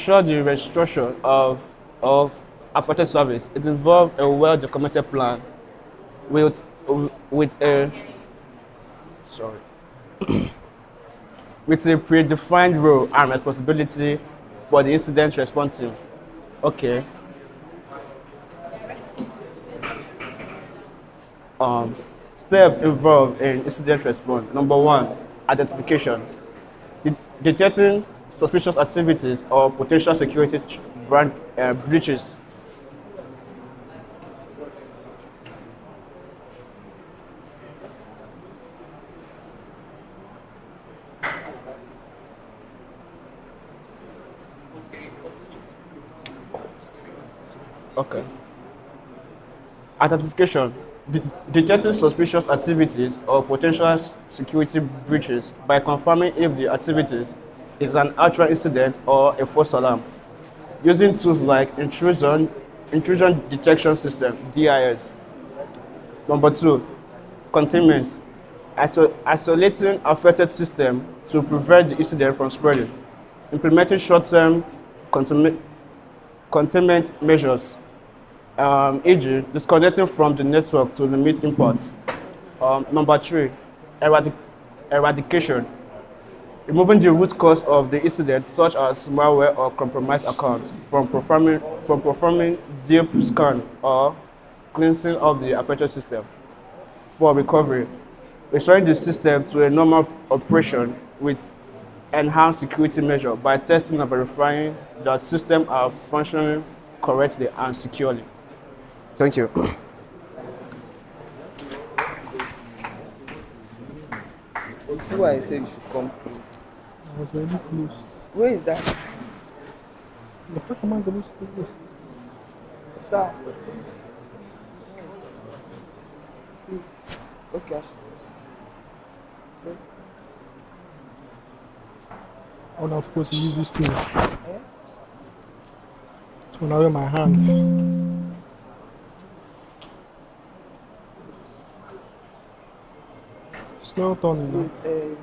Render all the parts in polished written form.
ensure the restoration of affected service, it involves a well-documented plan with with a sorry with a predefined role and responsibility for the incident response team. Okay. Um, Step involved in incident response. Number one, identification. Detecting suspicious activities or potential security breaches. Okay. Identification. Detecting suspicious activities or potential security breaches by confirming if the activities is an actual incident or a false alarm. Using tools like intrusion detection system (DIS). Number two, containment. Isolating affected system to prevent the incident from spreading. Implementing short-term containment measures, e.g., disconnecting from the network to limit imports. Number three, eradication. Removing the root cause of the incident, such as malware or compromised accounts, from performing deep scan or cleansing of the affected system. For recovery, restoring the system to a normal operation with enhanced security measure by testing and verifying that systems are functioning correctly and securely. Thank you. You see why I say you should come close. I was already close. Where is that? The fuck am I supposed to do this? Sir. Okay, I should. Yes. I'm not supposed to use this thing. Eh? So now in my hand. It's not turning now. Wait,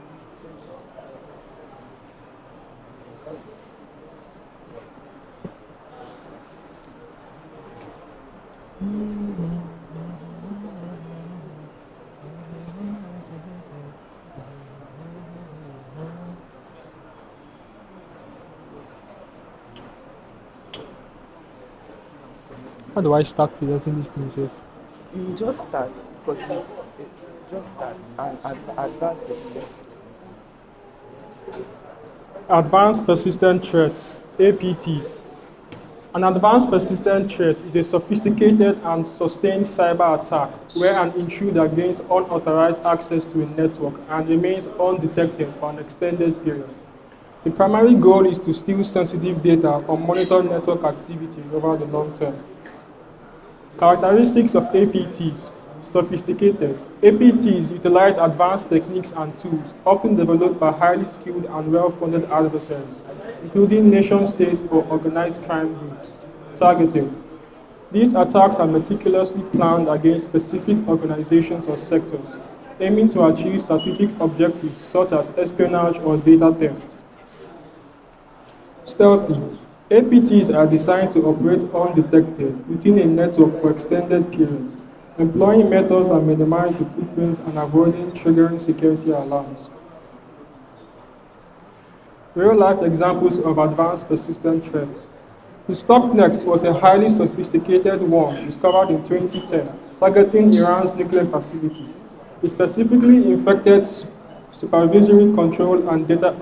How do I start presenting this thing safe? you just start because you just start and advance the system. Advanced Persistent Threats, APTs. An advanced persistent threat is a sophisticated and sustained cyber attack where an intruder gains unauthorized access to a network and remains undetected for an extended period. The primary goal is to steal sensitive data or monitor network activity over the long term. Characteristics of APTs. Sophisticated. APTs utilize advanced techniques and tools, often developed by highly skilled and well-funded adversaries, including nation-states or organized crime groups. Targeting. These attacks are meticulously planned against specific organizations or sectors, aiming to achieve strategic objectives such as espionage or data theft. Stealthy. APTs are designed to operate undetected within a network for extended periods, employing methods that minimize the footprint and avoiding triggering security alarms. Real-life examples of advanced persistent threats. The Stuxnet was a highly sophisticated worm discovered in 2010, targeting Iran's nuclear facilities. It specifically infected supervisory control and data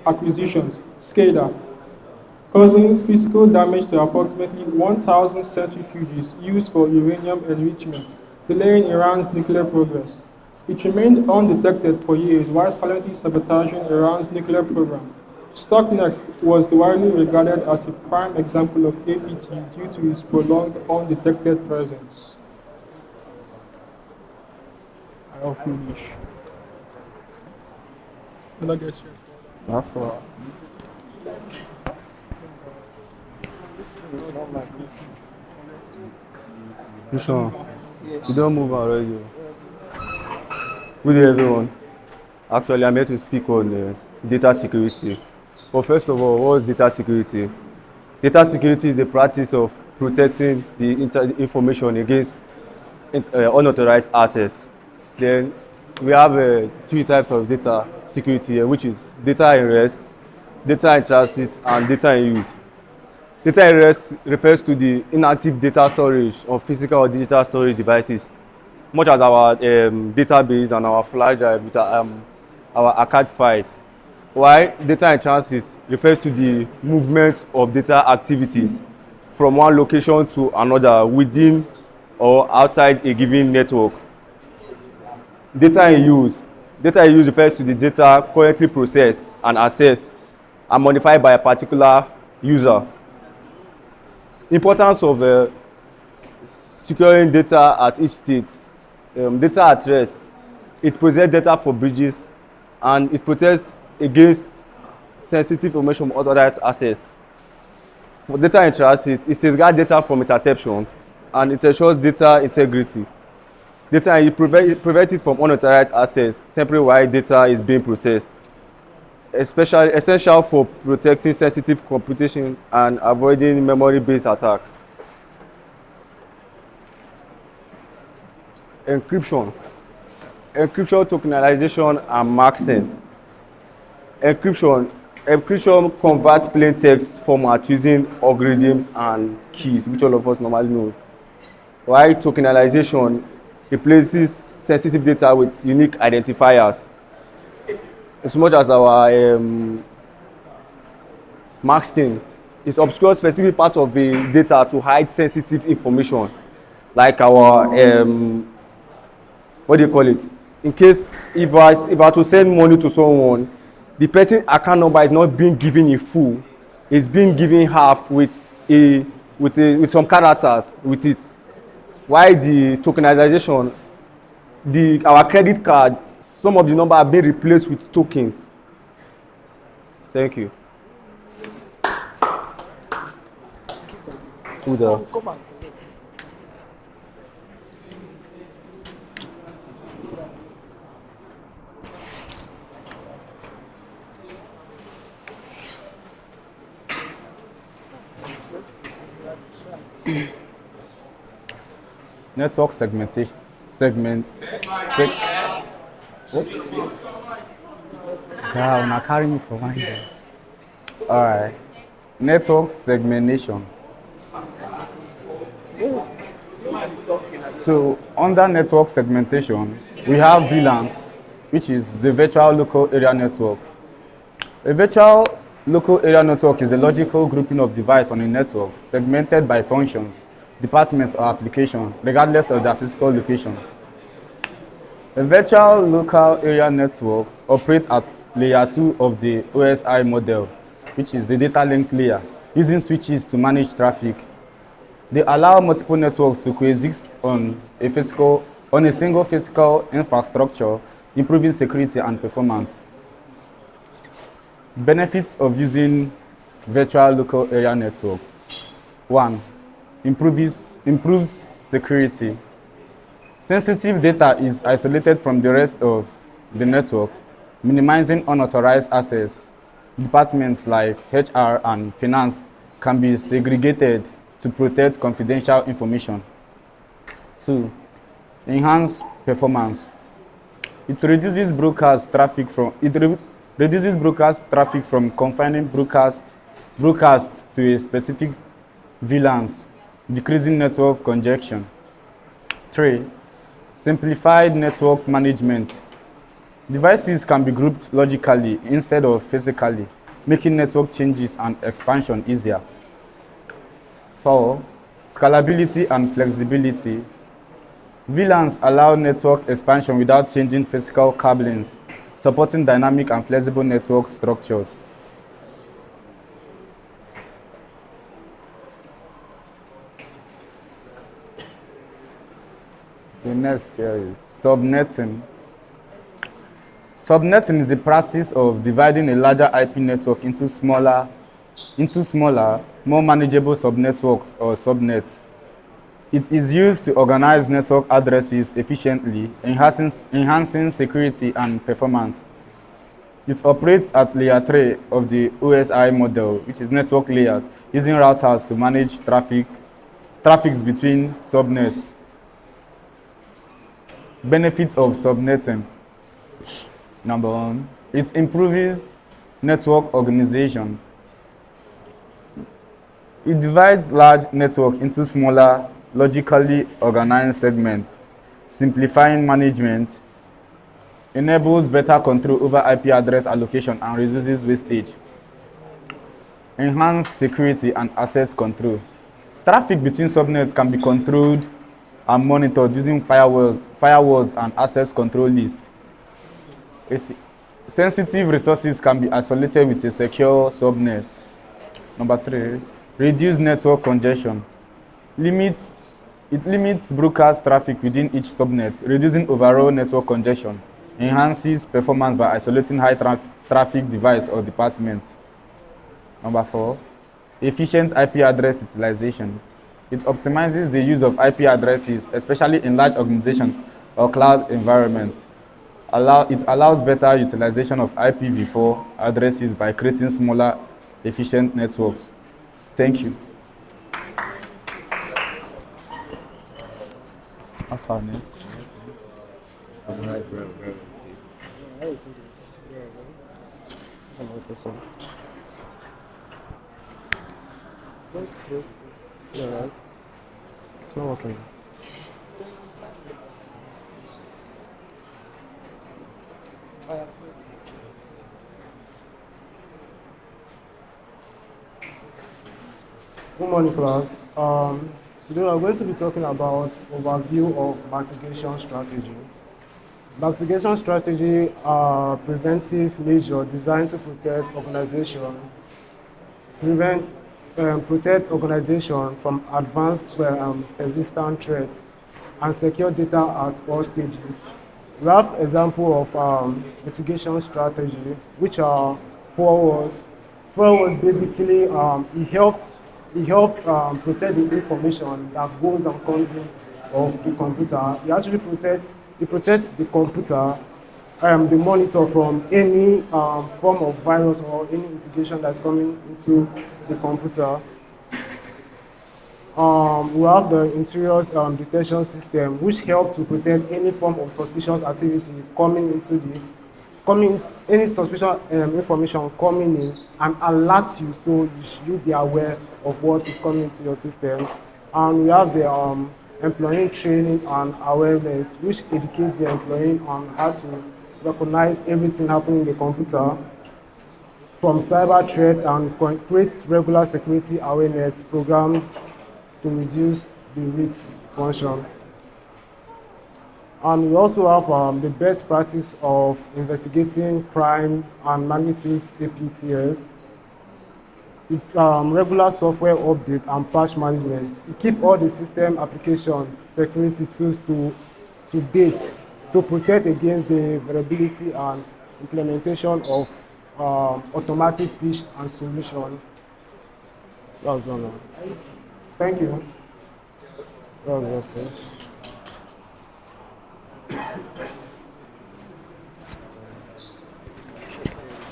acquisitions, SCADA, causing physical damage to approximately 1,000 centrifuges used for uranium enrichment, delaying Iran's nuclear progress. It remained undetected for years while silently sabotaging Iran's nuclear program. Stuxnet was widely regarded as a prime example of APT due to its prolonged undetected presence. I'll finish. Will I get you? Not for. This thing is not my good. Which one? Yeah. You don't move already. Good day, everyone. Actually, I'm here to speak on data security. But first of all, what is data security? Data security is the practice of protecting the information against unauthorized access. Then we have three types of data security here, which is data in rest, data in transit, and data in use. Data in rest refers to the inactive data storage of physical or digital storage devices, much as our database and our flash drive with our archive files. While data in transit refers to the movement of data activities from one location to another within or outside a given network. Data in use refers to the data currently processed and accessed and modified by a particular user. Importance of securing data at each state. Data at rest, it processes data for breaches and it protects against sensitive information from unauthorized access. For data in transit, it safeguards data from interception and it ensures data integrity. It prevents it from unauthorized access temporarily while data is being processed. Especially essential for protecting sensitive computation and avoiding memory-based attack. Encryption, tokenization, and masking. Encryption converts plain text format using algorithms and keys, which all of us normally know. While tokenization replaces sensitive data with unique identifiers. As much as our masking, it obscures specific part of the data to hide sensitive information, like our what do you call it? In case if I to send money to someone, the person account number is not being given in full, it's being given half with some characters with it. While the tokenization, our credit card, some of the number are being replaced with tokens. Thank you. Come and collect. Network segmentation. Wow, now carry me for one day. Alright. Network segmentation. So under network segmentation, we have VLANs, which is the virtual local area network. A virtual local area network is a logical grouping of devices on a network segmented by functions, departments, or applications, regardless of their physical location. A virtual local area networks operate at layer 2 of the OSI model, which is the data link layer, using switches to manage traffic. They allow multiple networks to coexist on a single physical infrastructure, improving security and performance. Benefits of using virtual local area networks. 1. Improves security. Sensitive data is isolated from the rest of the network, minimizing unauthorized access. Departments like HR and finance can be segregated to protect confidential information. 2. Enhance performance. It reduces broadcast traffic from confining broadcast to a specific VLANs, decreasing network congestion. 3. Simplified network management. Devices can be grouped logically instead of physically, making network changes and expansion easier. 4. Scalability and flexibility. VLANs allow network expansion without changing physical couplings, supporting dynamic and flexible network structures. The next here is subnetting. Subnetting is the practice of dividing a larger IP network into smaller, more manageable subnetworks or subnets. It is used to organize network addresses efficiently, enhancing security and performance. It operates at layer 3 of the OSI model, which is network layers, using routers to manage traffics between subnets. Benefits of subnetting. Number one, it improves network organization. It divides large network into smaller, logically organized segments, simplifying management, enables better control over IP address allocation and reduces wastage. Enhance security and access control. Traffic between subnets can be controlled and monitored using firewalls and access control lists. Sensitive resources can be isolated with a secure subnet. Number three, reduce network congestion. It limits broadcast traffic within each subnet, reducing overall network congestion. Enhances performance by isolating high traffic device or department. Number four, efficient IP address utilization. It optimizes the use of IP addresses, especially in large organizations or cloud environments. It allows better utilization of IPv4 addresses by creating smaller, efficient networks. Thank you. After next. Summarize very, very well. Yeah, it's not working. Good morning, class. Today we are going to be talking about overview of mitigation strategy. Mitigation strategy are preventive measures designed to protect organization from advanced persistent threats and secure data at all stages. We have example of mitigation strategy, which are forwards. Forwards basically it helps protect the information that goes and comes in of the computer. It actually protects the computer, the monitor from any form of virus or any integration that's coming into the computer. We have the interior detection system, which helps to protect any form of suspicious activity any suspicious information coming in and alert you, so you be aware of what is coming into your system. And we have the employee training and awareness, which educates the employee on how to recognize everything happening in the computer from cyber threat and create regular security awareness program to reduce the risk function. And we also have the best practice of investigating crime and magnitude APTS. Regular software update and patch management. We keep all the system applications, security tools to date to protect against the vulnerability and implementation of automatic patch and solution. That was all. Thank you. That was all.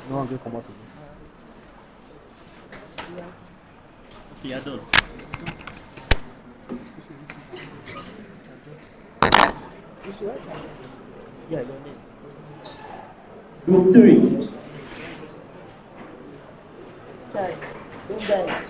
No one will come out. Yeah, done. Yeah, your names. Group 3. Check. Good guys.